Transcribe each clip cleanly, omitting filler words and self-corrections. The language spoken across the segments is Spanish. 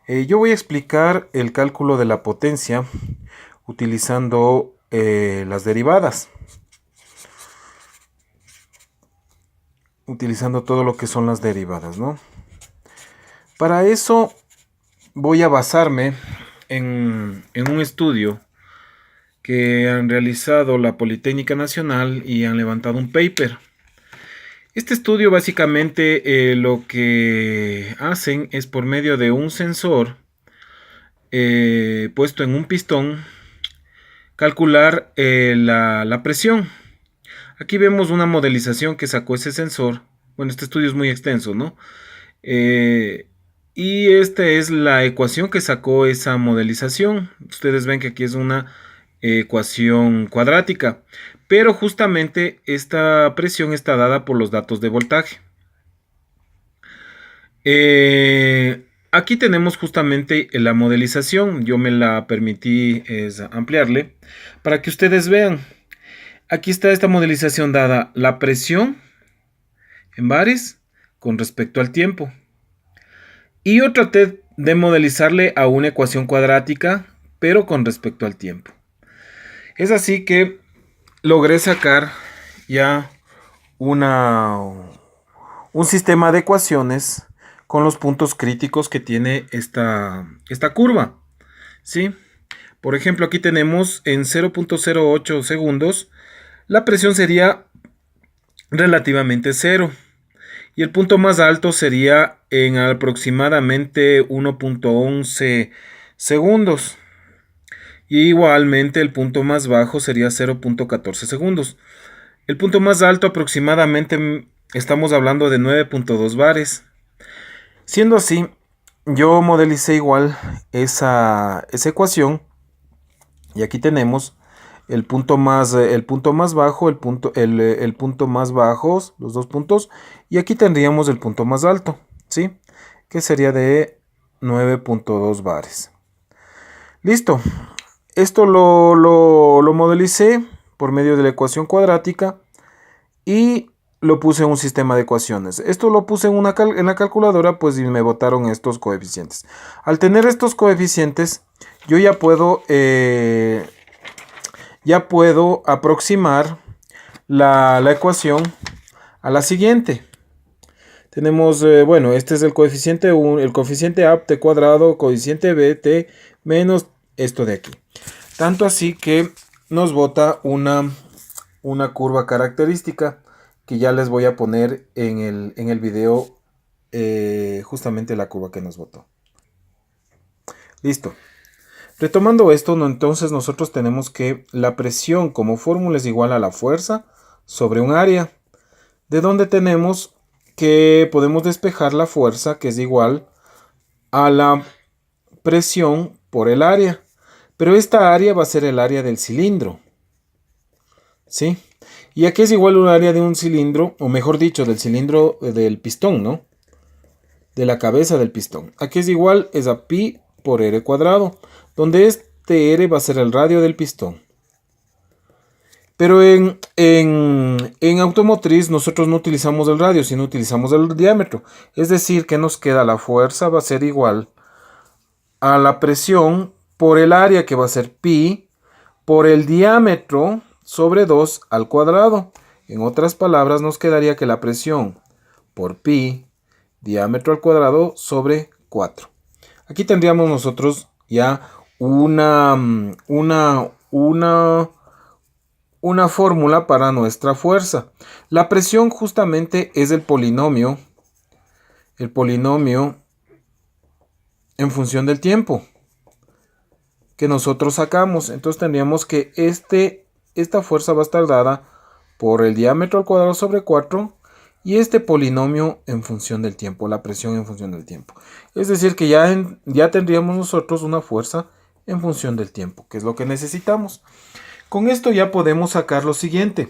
Yo voy a explicar el cálculo de la potencia utilizando las derivadas, utilizando todo lo que son las derivadas, ¿no? Para eso voy a basarme en un estudio que han realizado la Politécnica Nacional y han levantado un paper. Este estudio básicamente lo que hacen es por medio de un sensor puesto en un pistón calcular la presión. Aquí vemos una modelización que sacó ese sensor. Bueno, este estudio es muy extenso, ¿no? Y esta es la ecuación que sacó esa modelización. Ustedes ven que aquí es una ecuación cuadrática, pero justamente esta presión está dada por los datos de voltaje. Aquí tenemos justamente la modelización. Yo me la permití ampliarle para que ustedes vean. Aquí está esta modelización dada la presión en bares con respecto al tiempo. Y yo traté de modelizarle a una ecuación cuadrática, pero con respecto al tiempo. Es así que logré sacar ya un sistema de ecuaciones con los puntos críticos que tiene esta curva, ¿sí? Por ejemplo, aquí tenemos en 0.08 segundos, la presión sería relativamente cero. Y el punto más alto sería en aproximadamente 1.11 segundos. Y igualmente el punto más bajo sería 0.14 segundos. El punto más alto aproximadamente estamos hablando de 9.2 bares. Siendo así, yo modelicé igual esa ecuación. Y aquí tenemos el punto más bajo, el punto más bajo, los dos puntos. Y aquí tendríamos el punto más alto, ¿sí? Que sería de 9.2 bares. Listo. Esto lo modelicé por medio de la ecuación cuadrática y lo puse en un sistema de ecuaciones. Esto lo puse en la calculadora, pues y me botaron estos coeficientes. Al tener estos coeficientes, yo ya puedo aproximar la ecuación a la siguiente. Tenemos, bueno, este es el coeficiente 1, el coeficiente A t cuadrado, coeficiente B t menos esto de aquí. Tanto así que nos bota una curva característica que ya les voy a poner en el video justamente la curva que nos botó. Listo. Retomando esto, entonces nosotros tenemos que la presión como fórmula es igual a la fuerza sobre un área, de donde tenemos que podemos despejar la fuerza, que es igual a la presión por el área. Pero esta área va a ser el área del cilindro, ¿sí? Y aquí es igual un área de un cilindro, o mejor dicho, del cilindro del pistón, ¿no? De la cabeza del pistón. Aquí es igual, es a pi por r cuadrado, donde este r va a ser el radio del pistón. Pero en automotriz nosotros no utilizamos el radio, sino utilizamos el diámetro. Es decir, que nos queda la fuerza va a ser igual a la presión por el área, que va a ser pi, por el diámetro sobre 2 al cuadrado. En otras palabras, nos quedaría que la presión por pi, diámetro al cuadrado, sobre 4. Aquí tendríamos nosotros ya una fórmula para nuestra fuerza. La presión justamente es el polinomio en función del tiempo que nosotros sacamos. Entonces tendríamos que esta fuerza va a estar dada por el diámetro al cuadrado sobre 4 y este polinomio en función del tiempo, la presión en función del tiempo. Es decir que ya tendríamos nosotros una fuerza en función del tiempo, que es lo que necesitamos. Con esto ya podemos sacar lo siguiente.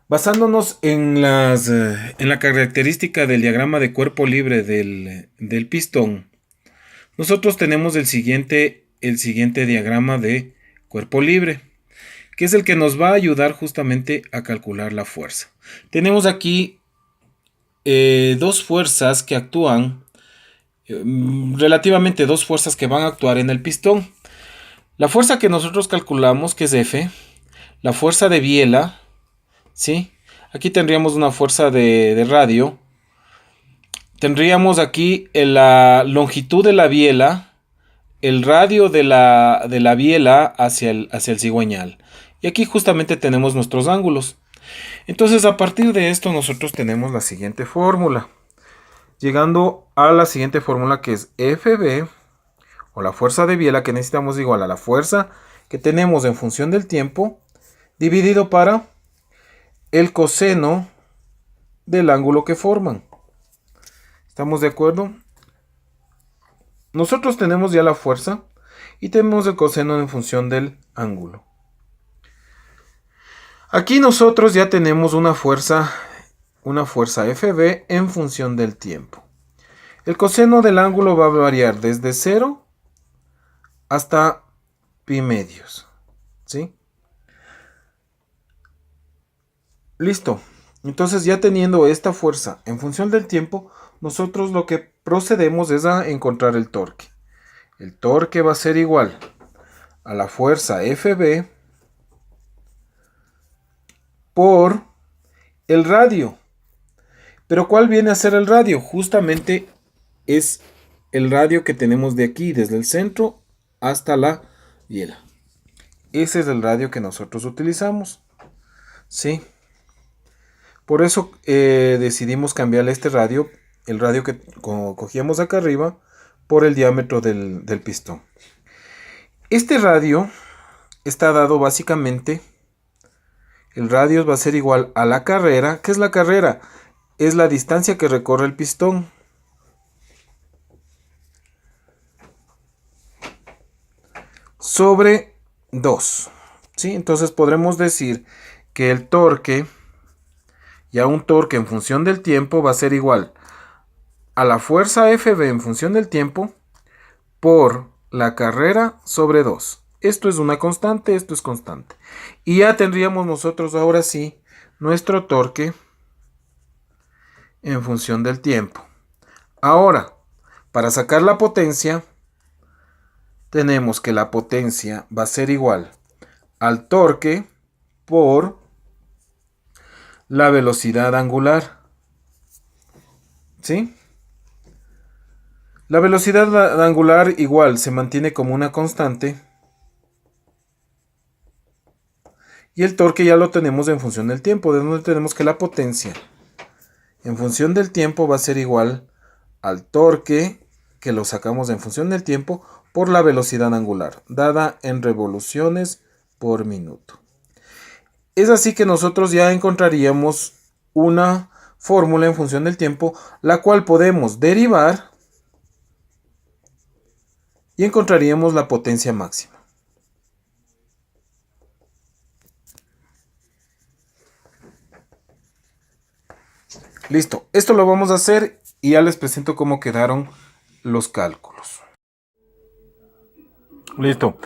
Basándonos en la característica del diagrama de cuerpo libre del pistón, nosotros tenemos el siguiente diagrama de cuerpo libre, que es el que nos va a ayudar justamente a calcular la fuerza. Tenemos aquí dos fuerzas que actúan relativamente dos fuerzas que van a actuar en el pistón. La fuerza que nosotros calculamos, que es F, la fuerza de biela, ¿sí? Aquí tendríamos una fuerza de radio. Tendríamos aquí la longitud de la biela, el radio de la biela hacia el cigüeñal. Y aquí justamente tenemos nuestros ángulos. Entonces, a partir de esto, nosotros tenemos la siguiente fórmula. Llegando a la siguiente fórmula, que es FB, o la fuerza de biela que necesitamos igual a la fuerza que tenemos en función del tiempo, dividido para el coseno del ángulo que forman. ¿Estamos de acuerdo? Nosotros tenemos ya la fuerza y tenemos el coseno en función del ángulo. Aquí nosotros ya tenemos una fuerza FB en función del tiempo. El coseno del ángulo va a variar desde 0 hasta pi medios. ¿Sí? Listo. Entonces, ya teniendo esta fuerza en función del tiempo, nosotros lo que procedemos es a encontrar el torque. El torque va a ser igual a la fuerza FB por el radio. Pero ¿cuál viene a ser el radio? Justamente es el radio que tenemos de aquí, desde el centro hasta la biela. Ese es el radio que nosotros utilizamos. ¿Sí? Por eso decidimos cambiarle este radio, el radio que cogíamos acá arriba, por el diámetro del pistón. Este radio está dado básicamente, el radio va a ser igual a la carrera. ¿Qué es la carrera? Es la distancia que recorre el pistón sobre 2. ¿Sí? Entonces podremos decir que el torque, ya un torque en función del tiempo, va a ser igual a la fuerza FB en función del tiempo por la carrera sobre 2. Esto es una constante, esto es constante. Y ya tendríamos nosotros ahora sí nuestro torque en función del tiempo. Ahora, para sacar la potencia, tenemos que la potencia va a ser igual al torque por la velocidad angular. ¿Sí? La velocidad angular igual se mantiene como una constante. Y el torque ya lo tenemos en función del tiempo, de donde tenemos que la potencia en función del tiempo va a ser igual al torque, que lo sacamos en función del tiempo, por la velocidad angular, dada en revoluciones por minuto. Es así que nosotros ya encontraríamos una fórmula en función del tiempo, la cual podemos derivar y encontraríamos la potencia máxima. Listo, esto lo vamos a hacer y ya les presento cómo quedaron los cálculos. Listo.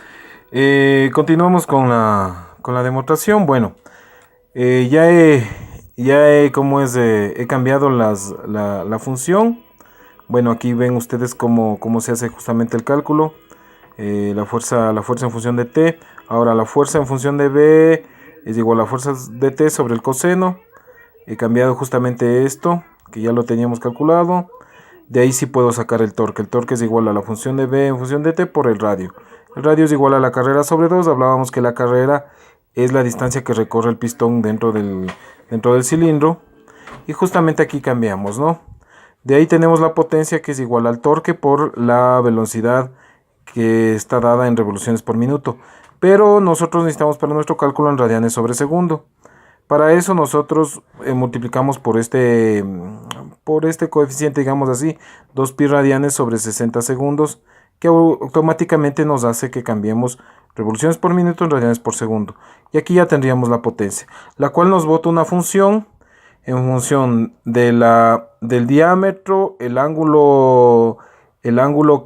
Continuamos con la demostración. Bueno, he cambiado la función. Bueno, aquí ven ustedes cómo se hace justamente el cálculo. La fuerza en función de T. Ahora la fuerza en función de B es igual a la fuerza de T sobre el coseno. He cambiado justamente esto, que ya lo teníamos calculado. De ahí sí puedo sacar el torque. El torque es igual a la función de B en función de T por el radio. El radio es igual a la carrera sobre 2. Hablábamos que la carrera es la distancia que recorre el pistón dentro del cilindro. Y justamente aquí cambiamos, ¿no? De ahí tenemos la potencia, que es igual al torque por la velocidad que está dada en revoluciones por minuto. Pero nosotros necesitamos para nuestro cálculo en radianes sobre segundo. Para eso nosotros multiplicamos por este coeficiente, digamos así, 2pi radianes sobre 60 segundos, que automáticamente nos hace que cambiemos revoluciones por minuto en radianes por segundo. Y aquí ya tendríamos la potencia, la cual nos bota una función en función del diámetro, el ángulo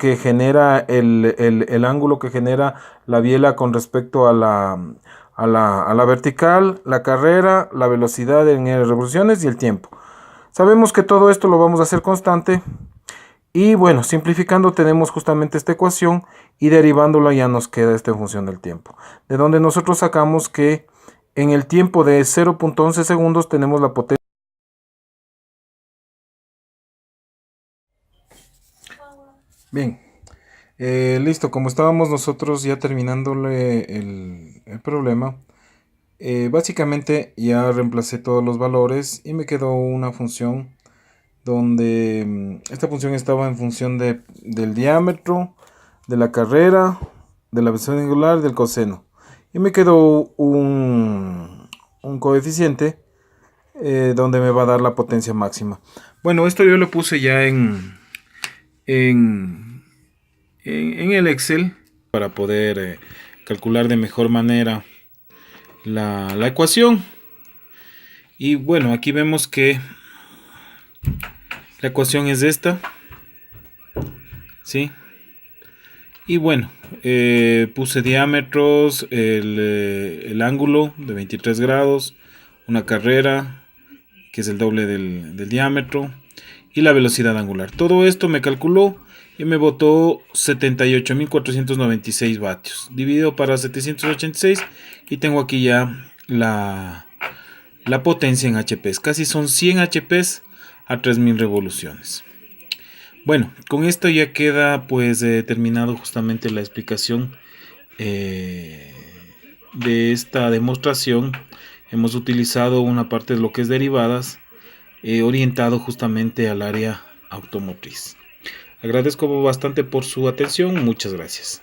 que genera el ángulo que genera la biela con respecto a la vertical, la carrera, la velocidad en revoluciones y el tiempo. Sabemos que todo esto lo vamos a hacer constante Y bueno, simplificando tenemos justamente esta ecuación y derivándola ya nos queda esta función del tiempo. De donde nosotros sacamos que en el tiempo de 0.11 segundos tenemos la potencia. Bien, listo, como estábamos nosotros ya terminándole el problema, básicamente ya reemplacé todos los valores y me quedó una función donde esta función estaba en función del diámetro, de la carrera, de la velocidad angular, del coseno. Y me quedó un coeficiente donde me va a dar la potencia máxima. Bueno, esto yo lo puse ya en, en el Excel para poder calcular de mejor manera la ecuación. Y bueno, aquí vemos que la ecuación es esta, ¿sí? Y bueno, puse diámetros, el ángulo de 23 grados, una carrera, que es el doble del diámetro, y la velocidad angular. Todo esto me calculó y me botó 78.496 vatios, dividido para 786, y tengo aquí ya la potencia en HPs. Casi son 100 HPs a 3000 revoluciones. Bueno, con esto ya queda pues terminado justamente la explicación de esta demostración. Hemos utilizado una parte de lo que es derivadas orientado justamente al área automotriz. Agradezco bastante por su atención, muchas gracias.